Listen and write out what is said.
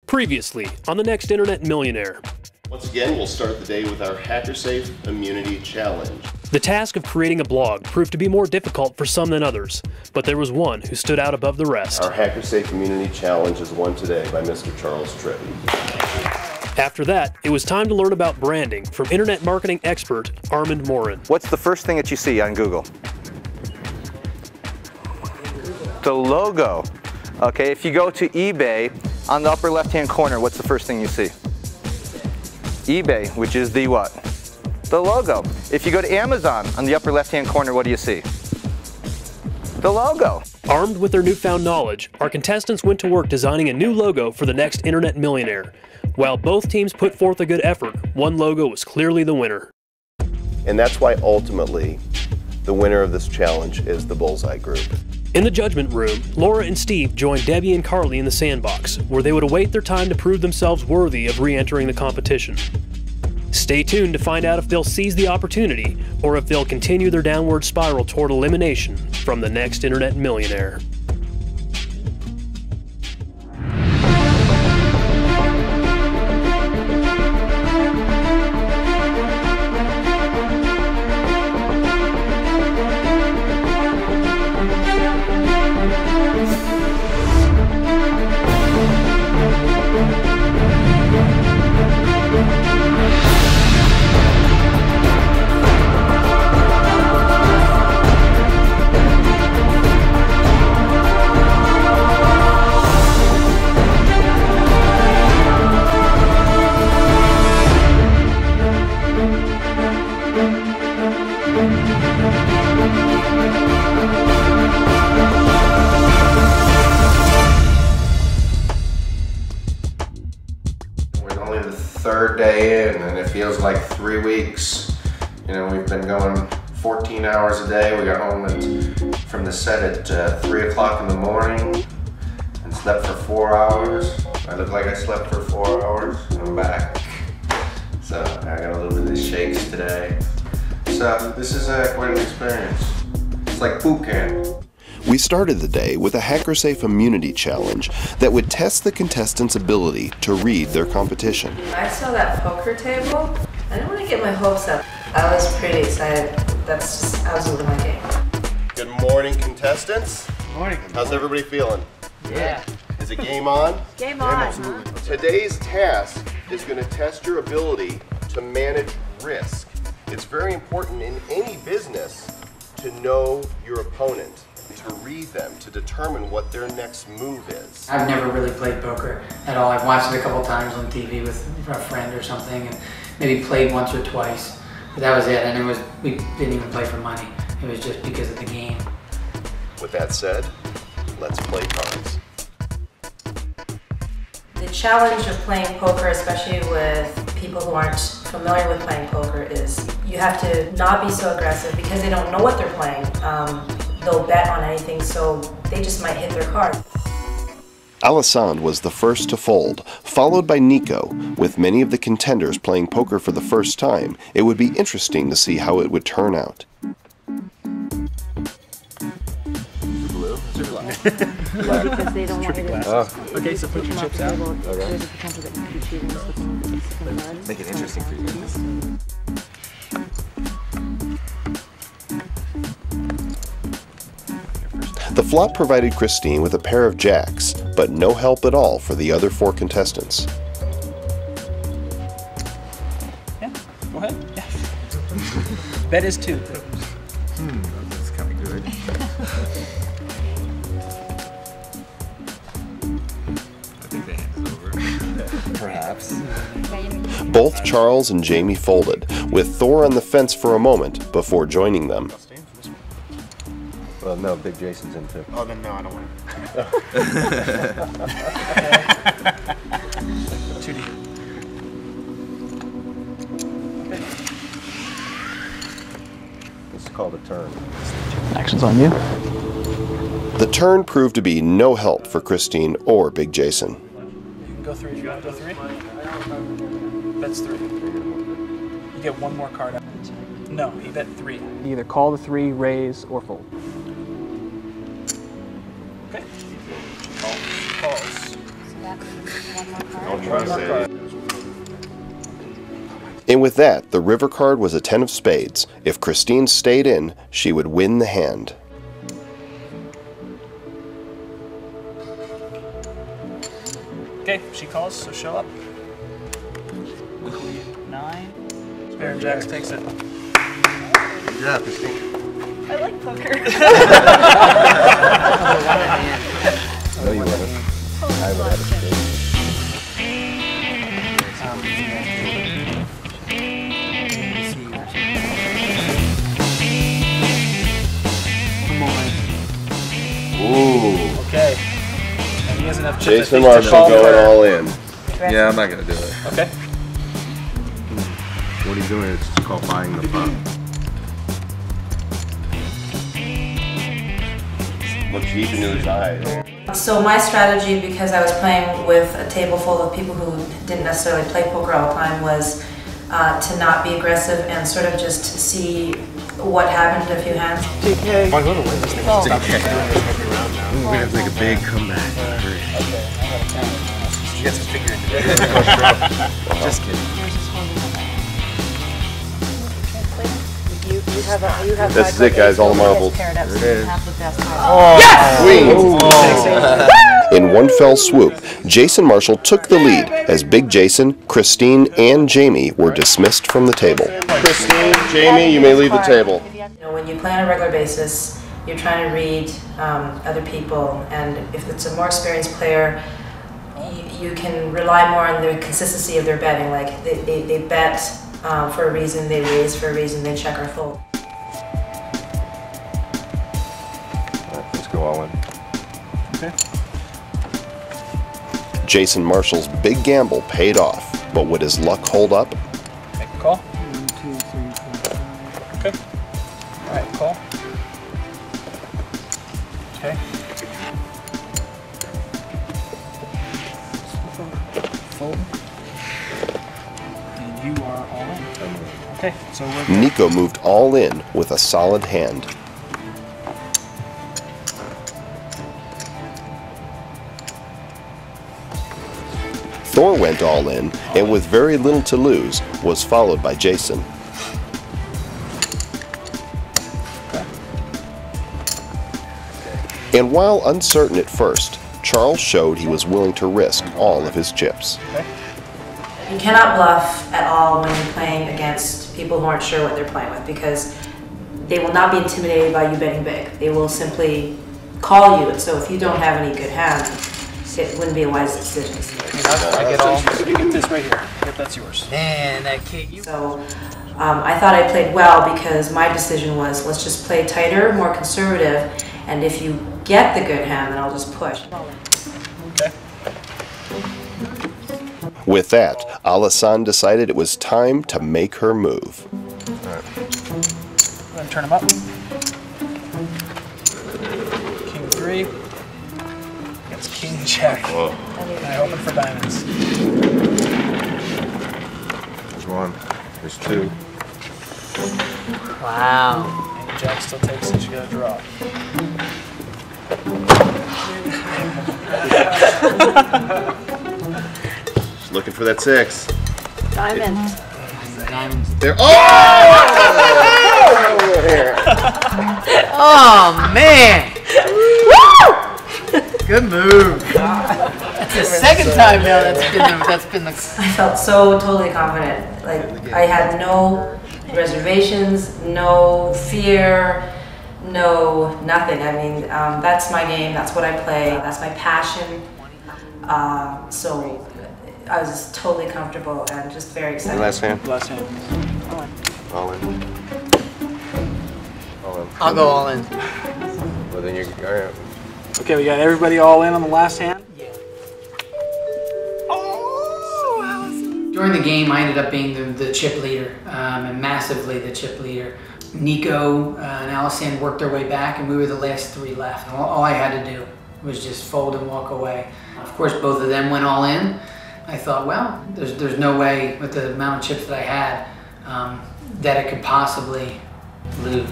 Previously on the Next Internet Millionaire. Once again, we'll start the day with our HackerSafe Immunity Challenge. The task of creating a blog proved to be more difficult for some than others, but there was one who stood out above the rest. Our HackerSafe Immunity Challenge is won today by Mr. Charles Tripp. After that, it was time to learn about branding from internet marketing expert Armand Morin. What's the first thing that you see on Google? The logo. Okay, if you go to eBay, on the upper left-hand corner, what's the first thing you see? eBay, which is the what? The logo. If you go to Amazon, on the upper left-hand corner, what do you see? The logo. Armed with their newfound knowledge, our contestants went to work designing a new logo for the Next Internet Millionaire. While both teams put forth a good effort, one logo was clearly the winner. And that's why ultimately, the winner of this challenge is the Bullseye Group. In the judgment room, Laura and Steve joined Debbie and Carly in the sandbox, where they would await their time to prove themselves worthy of re-entering the competition. Stay tuned to find out if they'll seize the opportunity, or if they'll continue their downward spiral toward elimination from the Next Internet Millionaire. Third day in, and it feels like 3 weeks. You know, we've been going 14 hours a day. We got home from the set at 3 o'clock in the morning and slept for 4 hours. I look like I slept for 4 hours and I'm back. So I got a little bit of the shakes today. So this is quite an experience. It's like boot camp. We started the day with a HackerSafe Immunity Challenge that would test the contestants' ability to read their competition. I saw that poker table. I didn't want to get my hopes up. I was pretty excited. That's just absolutely my game. Good morning, contestants. Good morning. How's everybody feeling? Yeah. Is it game on? Game on. Absolutely. Today's task is going to test your ability to manage risk. It's very important in any business to know your opponent, to read them, to determine what their next move is. I've never really played poker at all. I've watched it a couple times on TV with a friend or something, and maybe played once or twice. But that was it, and we didn't even play for money. It was just because of the game. With that said, let's play cards. The challenge of playing poker, especially with people who aren't familiar with playing poker, is you have to not be so aggressive because they don't know what they're playing. They'll bet on anything, so they just might hit their card. Alessandre was the first to fold, followed by Nico. With many of the contenders playing poker for the first time, it would be interesting to see how it would turn out. Because they don't want you to. Okay, so put your chips out. There's a potential that you could be cheating this. Make it interesting for you guys. The flop provided Christine with a pair of jacks, but no help at all for the other 4 contestants. Yeah, go ahead. Yeah. Bet is 2. That's kind of good. I think the hand is over. Perhaps. Both Charles and Jamie folded, with Thor on the fence for a moment before joining them. Well, no, Big Jason's in too. Oh, then no, I don't want to. 2D. This is called a turn. Action's on you. The turn proved to be no help for Christine or Big Jason. You can go 3 if you want to go 3. That's 3. You get one more card out. No, you bet 3. You either call the 3, raise, or fold. Okay. Calls. Don't try to say it. And with that, the river card was a 10 of spades. If Christine stayed in, she would win the hand. Okay, she calls, so show up. 9. Pair of jacks takes it. Good job, Christine. I like poker. No, you wouldn't. I would have a spade. Ooh. Okay. And he has enough chips, Jason Marshall going all in. Yeah, I'm not gonna do it. Okay. What he's doing is called buying the pot. Look deep into his eyes. So my strategy, because I was playing with a table full of people who didn't necessarily play poker all the time, was to not be aggressive and sort of just see what happened a few hands. We're gonna have to make a big comeback. You got some figure in there. Just kidding. You have This is it, guys, all the marbles. There it is. Queen! In one fell swoop, Jason Marshall took the lead as Big Jason, Christine, and Jamie were dismissed from the table. Christine, Jamie, you may leave the table. You know, when you play on a regular basis, you're trying to read other people, and if it's a more experienced player, you can rely more on the consistency of their betting. Like they bet for a reason, they raise for a reason, they check or fold. Let's go all in. Okay. Jason Marshall's big gamble paid off, but would his luck hold up? Make a call. 1, 2, 3, 4, 5. Okay. All right, call. Okay. Fold. And you are all in. Okay, so we're good. Nico moved all in with a solid hand. Thor went all in, and with very little to lose, was followed by Jason. And while uncertain at first, Charles showed he was willing to risk all of his chips. You cannot bluff at all when you're playing against people who aren't sure what they're playing with, because they will not be intimidated by you betting big. They will simply call you, and so if you don't have any good hand, it wouldn't be a wise decision. I get all. You get this right here. Yep, that's yours. Man, that kid. So I thought I played well because my decision was, let's just play tighter, more conservative, and if you get the good hand, then I'll just push. Okay. With that, Alassane decided it was time to make her move. Go ahead and turn them up. King 3. That's King Jack. Whoa. And I open for diamonds. There's 1. There's 2. Wow. And Jack still takes it. You got to draw. Looking for that 6. Diamond. Diamonds. There. Oh! Oh man! Good move. That's the second time now that's been the. I felt so totally confident. Like I had no reservations, no fear, no nothing. I mean, that's my game. That's what I play. That's my passion. So I was totally comfortable and just very excited. Last hand. Last hand. All in. All in. I'll go all in. Well, then you're all right. Okay, we got everybody all in on the last hand. During the game, I ended up being the chip leader, and massively the chip leader. Nico and Alassane worked their way back, and we were the last 3 left. All I had to do was just fold and walk away. Of course, both of them went all in. I thought, well, there's no way with the amount of chips that I had that it could possibly lose.